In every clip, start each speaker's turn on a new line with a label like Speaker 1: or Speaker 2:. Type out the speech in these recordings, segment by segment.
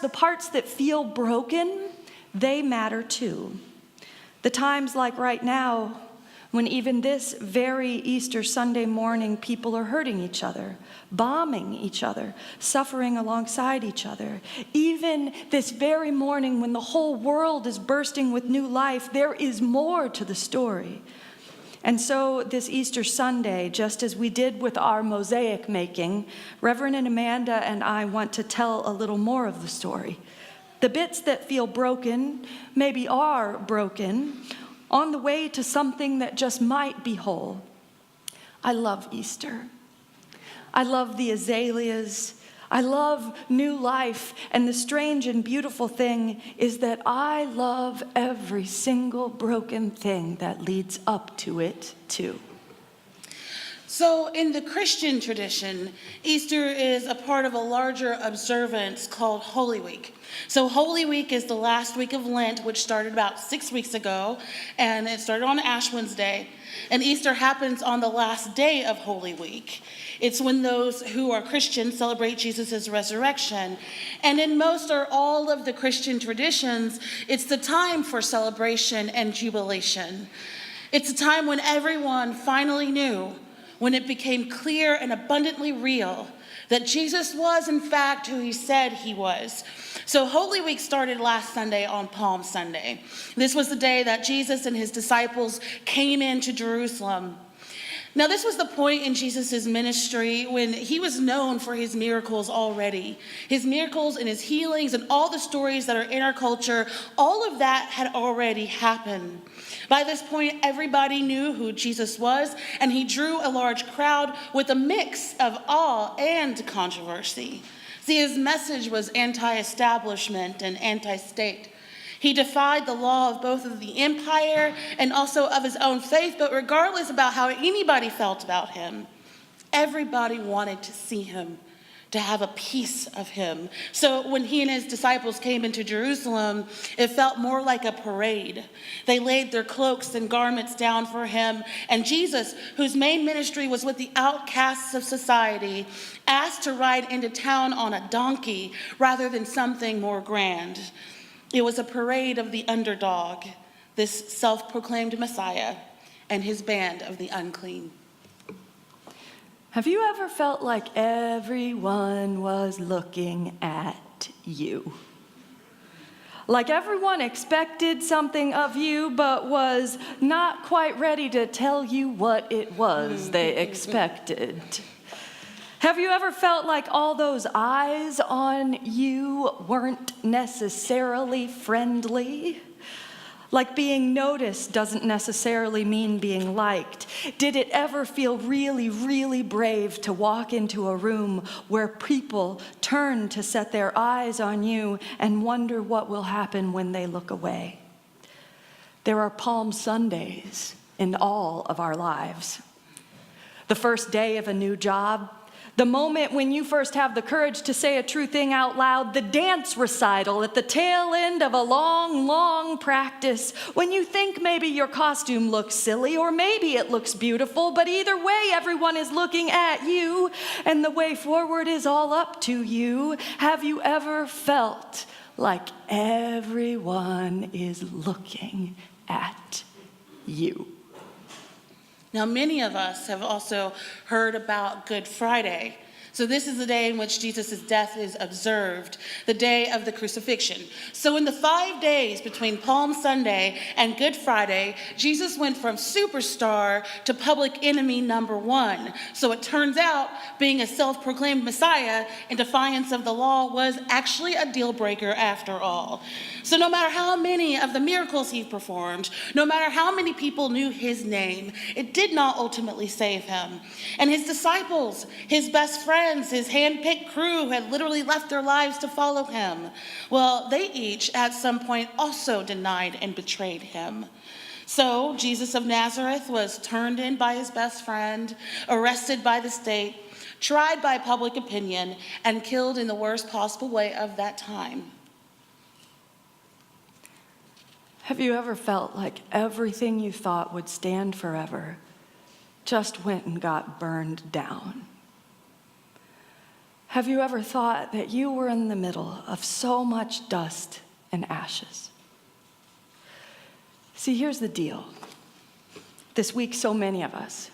Speaker 1: parts that feel broken, they matter too. The times like right now, when even this very Easter Sunday morning, people are hurting each other, bombing each other, suffering alongside each other. Even this very morning when the whole world is bursting with new life, there is more to the story. And so this Easter Sunday, just as we did with our mosaic making, Reverend and Amanda and I want to tell a little more of the story. The bits that feel broken, maybe are broken, on the way to something that just might be whole. I love Easter. I love the azaleas. I love new life. And the strange and beautiful thing is that I love every single broken thing that leads up to it, too.
Speaker 2: So in the Christian tradition, Easter is a part of a larger observance called Holy Week. So Holy Week is the last week of Lent, which started about 6 weeks ago, and it started on Ash Wednesday. And Easter happens on the last day of Holy Week. It's when those who are Christian celebrate Jesus' resurrection. And in most or all of the Christian traditions, it's the time for celebration and jubilation. It's a time when everyone finally knew, when it became clear and abundantly real, that Jesus was, in fact, who he said he was. So Holy Week started last Sunday on Palm Sunday. This was the day that Jesus and his disciples came into Jerusalem. Now, this was the point in Jesus' ministry when he was known for his miracles already. His miracles and his healings and all the stories that are in our culture, all of that had already happened. By this point, everybody knew who Jesus was, and he drew a large crowd with a mix of awe and controversy. See, his message was anti-establishment and anti-state. He defied the law of both of the empire and also of his own faith, but regardless about how anybody felt about him, everybody wanted to see him, to have a piece of him. So when he and his disciples came into Jerusalem, it felt more like a parade. They laid their cloaks and garments down for him, and Jesus, whose main ministry was with the outcasts of society, asked to ride into town on a donkey rather than something more grand. It was a parade of the underdog, this self-proclaimed Messiah, and his band of the unclean.
Speaker 1: Have you ever felt like everyone was looking at you? Like everyone expected something of you, but was not quite ready to tell you what it was they expected? Have you ever felt like all those eyes on you weren't necessarily friendly? Like being noticed doesn't necessarily mean being liked. Did it ever feel really, really brave to walk into a room where people turn to set their eyes on you and wonder what will happen when they look away? There are Palm Sundays in all of our lives. The first day of a new job, the moment when you first have the courage to say a true thing out loud, the dance recital at the tail end of a long, long practice, when you think maybe your costume looks silly or maybe it looks beautiful, but either way, everyone is looking at you and the way forward is all up to you. Have you ever felt like everyone is looking at you?
Speaker 2: Now, many of us have also heard about Good Friday. So this is the day in which Jesus' death is observed, the day of the crucifixion. So in the 5 days between Palm Sunday and Good Friday, Jesus went from superstar to public enemy number one. So it turns out being a self-proclaimed Messiah in defiance of the law was actually a deal breaker after all. So no matter how many of the miracles he performed, no matter how many people knew his name, it did not ultimately save him. And his disciples, his best friends, his hand-picked crew had literally left their lives to follow him. Well, they each at some point also denied and betrayed him. So Jesus of Nazareth was turned in by his best friend, arrested by the state, tried by public opinion, and killed in the worst possible way of that time.
Speaker 1: Have you ever felt like everything you thought would stand forever just went and got burned down? Have you ever thought that you were in the middle of so much dust and ashes? See, here's the deal. This week, so many of us,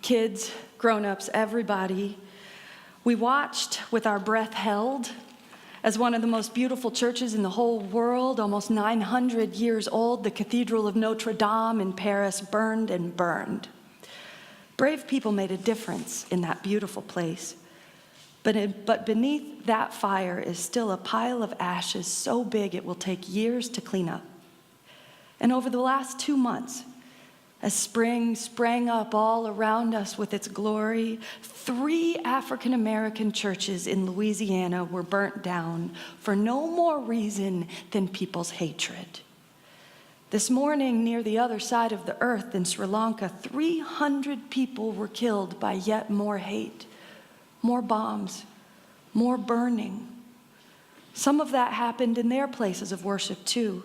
Speaker 1: kids, grown-ups, everybody, we watched with our breath held as one of the most beautiful churches in the whole world, almost 900 years old, the Cathedral of Notre Dame in Paris, burned and burned. Brave people made a difference in that beautiful place. But beneath that fire is still a pile of ashes so big it will take years to clean up. And over the last 2 months, as spring sprang up all around us with its glory, 3 African American churches in Louisiana were burnt down for no more reason than people's hatred. This morning, near the other side of the earth in Sri Lanka, 300 people were killed by yet more hate, more bombs, more burning. Some of that happened in their places of worship too.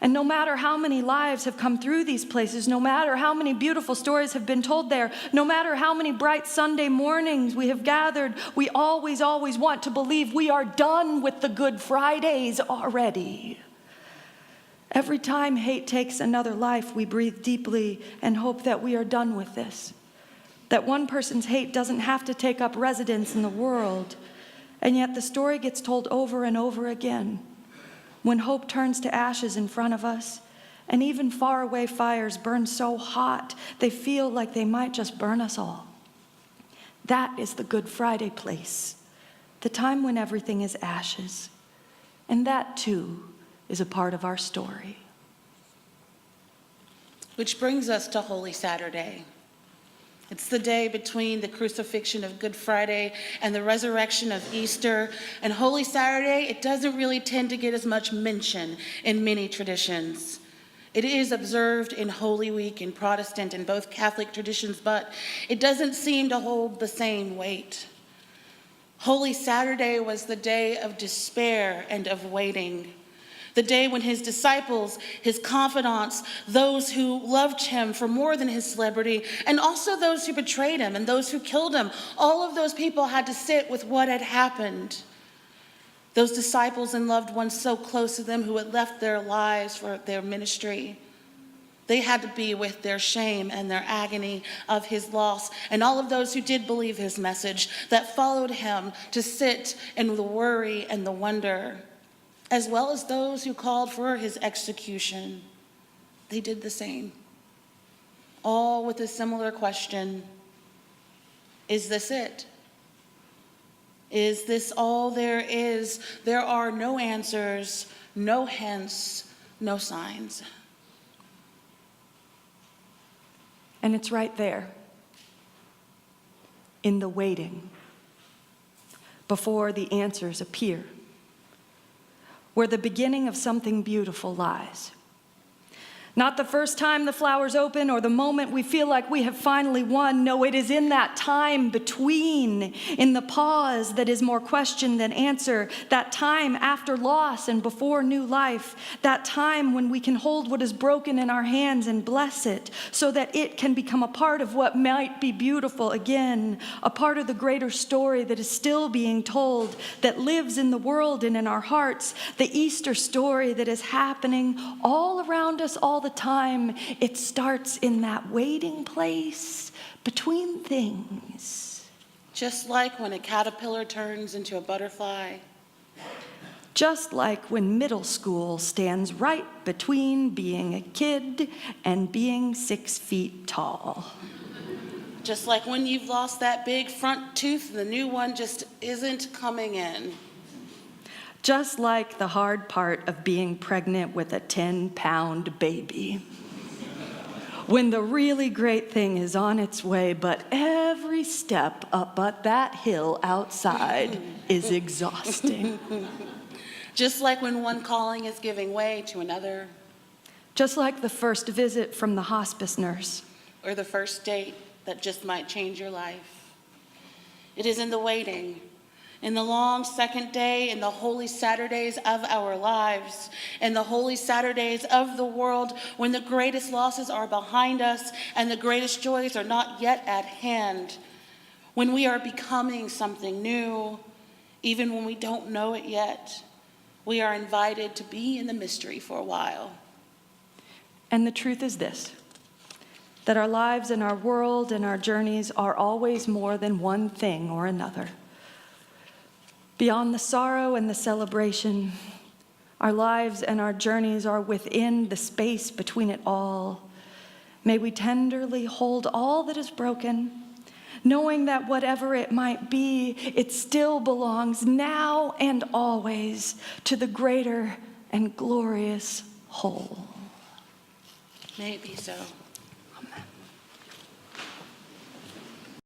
Speaker 1: And no matter how many lives have come through these places, no matter how many beautiful stories have been told there, no matter how many bright Sunday mornings we have gathered, we always want to believe we are done with the Good Fridays already. Every time hate takes another life, we breathe deeply and hope that we are done with this. That one person's hate doesn't have to take up residence in the world. And yet the story gets told over and over again. When hope turns to ashes in front of us, and even faraway fires burn so hot, they feel like they might just burn us all. That is the Good Friday place, the time when everything is ashes. And that, too, is a part of our story.
Speaker 2: Which brings us to Holy Saturday. It's the day between the crucifixion of Good Friday and the resurrection of Easter. And Holy Saturday, it doesn't really tend to get as much mention in many traditions. It is observed in Holy Week in Protestant and both Catholic traditions, but it doesn't seem to hold the same weight. Holy Saturday was the day of despair and of waiting. The day when his disciples, his confidants, those who loved him for more than his celebrity, and also those who betrayed him and those who killed him, all of those people had to sit with what had happened. Those disciples and loved ones so close to them who had left their lives for their ministry, they had to be with their shame and their agony of his loss. And all of those who did believe his message, that followed him, to sit in the worry and the wonder, as well as those who called for his execution. They did the same. All with a similar question: is this it? Is this all there is? There are no answers, no hints, no signs.
Speaker 1: And it's right there, in the waiting, before the answers appear, where the beginning of something beautiful lies. Not the first time the flowers open or the moment we feel like we have finally won. No, it is in that time between, in the pause that is more question than answer, that time after loss and before new life, that time when we can hold what is broken in our hands and bless it so that it can become a part of what might be beautiful again, a part of the greater story that is still being told, that lives in the world and in our hearts, the Easter story that is happening all around us all the time. It starts in that waiting place between things.
Speaker 2: Just like when a caterpillar turns into a butterfly.
Speaker 1: Just like when middle school stands right between being a kid and being 6 feet tall.
Speaker 2: Just like when you've lost that big front tooth and the new one just isn't coming in.
Speaker 1: Just like the hard part of being pregnant with a 10-pound baby. When the really great thing is on its way, but every step up that hill outside is exhausting.
Speaker 2: Just like when one calling is giving way to another.
Speaker 1: Just like the first visit from the hospice nurse.
Speaker 2: Or the first date that just might change your life. It is in the waiting, in the long second day, in the holy Saturdays of our lives, in the holy Saturdays of the world, when the greatest losses are behind us and the greatest joys are not yet at hand, when we are becoming something new, even when we don't know it yet, we are invited to be in the mystery for a while.
Speaker 1: And the truth is this, that our lives and our world and our journeys are always more than one thing or another. Beyond the sorrow and the celebration, our lives and our journeys are within the space between it all. May we tenderly hold all that is broken, knowing that whatever it might be, it still belongs now and always to the greater and glorious whole.
Speaker 2: May it be so.
Speaker 1: Amen.